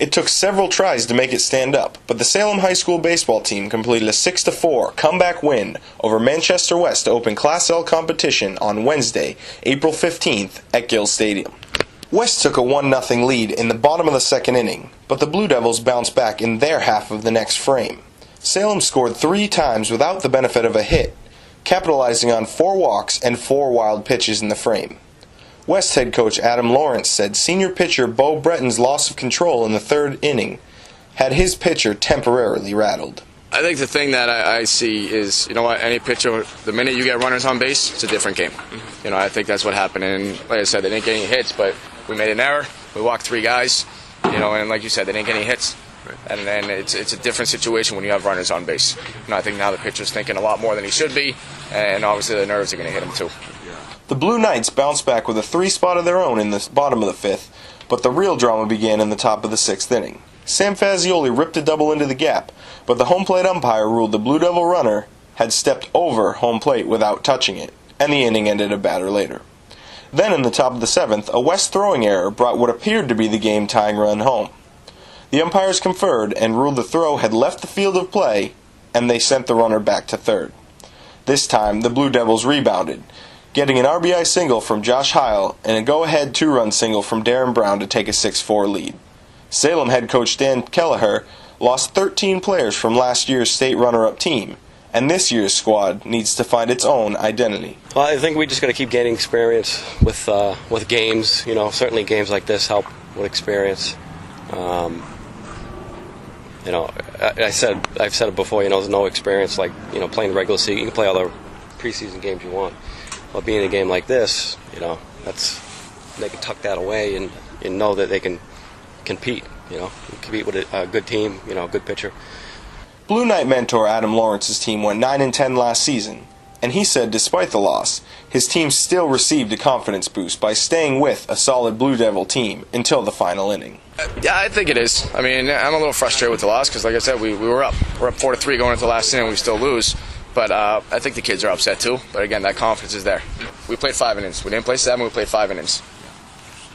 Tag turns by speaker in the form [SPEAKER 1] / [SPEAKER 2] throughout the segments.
[SPEAKER 1] It took several tries to make it stand up, but the Salem High School baseball team completed a 6-4 comeback win over Manchester West to open Class L competition on Wednesday, April 15th at Gill Stadium. West took a 1-0 lead in the bottom of the second inning, but the Blue Devils bounced back in their half of the next frame. Salem scored 3 times without the benefit of a hit, capitalizing on 4 walks and 4 wild pitches in the frame. West head coach Adam Lawrence said senior pitcher Bo Bretton's loss of control in the third inning had his pitcher temporarily rattled.
[SPEAKER 2] I think the thing that I see is, you know what, any pitcher, the minute you get runners on base, it's a different game. You know, I think that's what happened. And like I said, they didn't get any hits, but we made an error. We walked 3 guys, you know, and like you said, they didn't get any hits. And then it's a different situation when you have runners on base. You know, I think now the pitcher's thinking a lot more than he should be, and obviously the nerves are going to hit him too.
[SPEAKER 1] The Blue Knights bounced back with a 3 spot of their own in the bottom of the 5th, but the real drama began in the top of the 6th inning. Sam Fazioli ripped a double into the gap, but the home plate umpire ruled the Blue Devil runner had stepped over home plate without touching it, and the inning ended a batter later. Then in the top of the 7th, a West throwing error brought what appeared to be the game-tying run home. The umpires conferred and ruled the throw had left the field of play, and they sent the runner back to third. This time, the Blue Devils rebounded, getting an RBI single from Josh Heil and a go-ahead 2-run single from Darren Brown to take a 6-4 lead. Salem head coach Dan Kelleher lost 13 players from last year's state runner-up team, and this year's squad needs to find its own identity.
[SPEAKER 3] Well, I think we just got to keep gaining experience with games. You know, certainly games like this help with experience. You know, I've said it before. You know, there's no experience like, you know, playing regular season. You can play all the preseason games you want. But being in a game like this, you know, they can tuck that away and know that they can compete, you know, compete with a good team, you know, a good pitcher.
[SPEAKER 1] Blue Knight mentor Adam Lawrence's team went 9-10 last season, and he said despite the loss, his team still received a confidence boost by staying with a solid Blue Devil team until the final inning.
[SPEAKER 2] Yeah, I think it is. I mean, I'm a little frustrated with the loss because, like I said, we were up. We're up 4-3 going into the last inning, we still lose. But I think the kids are upset too. But again, that confidence is there. We played 5 innings. We didn't play 7. We played 5 innings.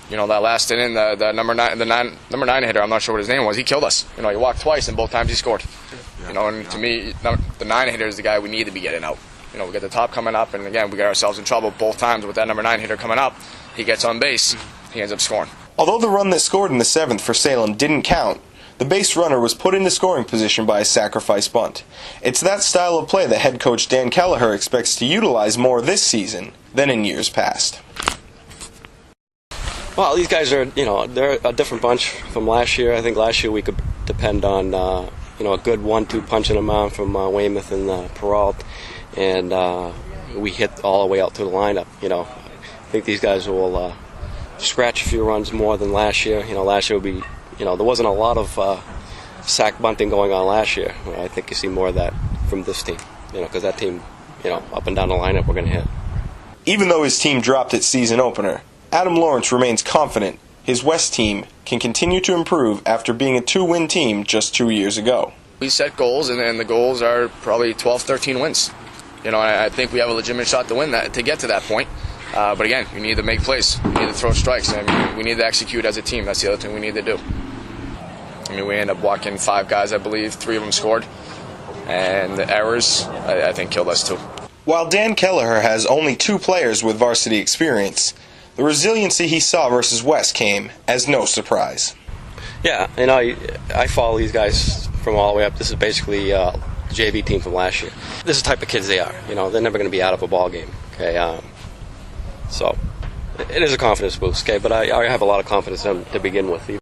[SPEAKER 2] You know, that last inning, the number 9 hitter, I'm not sure what his name was. He killed us. You know, he walked twice and both times he scored. You know, and to me, the 9 hitter is the guy we need to be getting out. You know, we get the top coming up, and again, we get ourselves in trouble both times with that number 9 hitter coming up. He gets on base. He ends up scoring.
[SPEAKER 1] Although the run that scored in the 7th for Salem didn't count, the base runner was put into scoring position by a sacrifice bunt. It's that style of play that head coach Dan Kelleher expects to utilize more this season than in years past.
[SPEAKER 3] Well, these guys are, you know, they're a different bunch from last year. I think last year we could depend on, you know, a good 1-2 punch in the mound from Weymouth and Peralt, and we hit all the way out to the lineup. You know, I think these guys will scratch a few runs more than last year. You know, last year would be, you know, there wasn't a lot of sack bunting going on last year. I think you see more of that from this team, you know, because that team, you know, up and down the lineup we're going to hit.
[SPEAKER 1] Even though his team dropped its season opener, Adam Lawrence remains confident his West team can continue to improve after being a 2-win team just 2 years ago.
[SPEAKER 2] We set goals, and the goals are probably 12, 13 wins. You know, I think we have a legitimate shot to win that, to get to that point. But again, we need to make plays. We need to throw strikes. I mean, we need to execute as a team. That's the other thing we need to do. I mean, we ended up walking 5 guys, I believe. 3 of them scored. And the errors, I think, killed us too.
[SPEAKER 1] While Dan Kelleher has only 2 players with varsity experience, the resiliency he saw versus West came as no surprise.
[SPEAKER 3] Yeah, you know, I follow these guys from all the way up. This is basically the JV team from last year. This is the type of kids they are. You know, they're never going to be out of a ball game. Okay, so it is a confidence boost. Okay, but I have a lot of confidence in them to begin with, even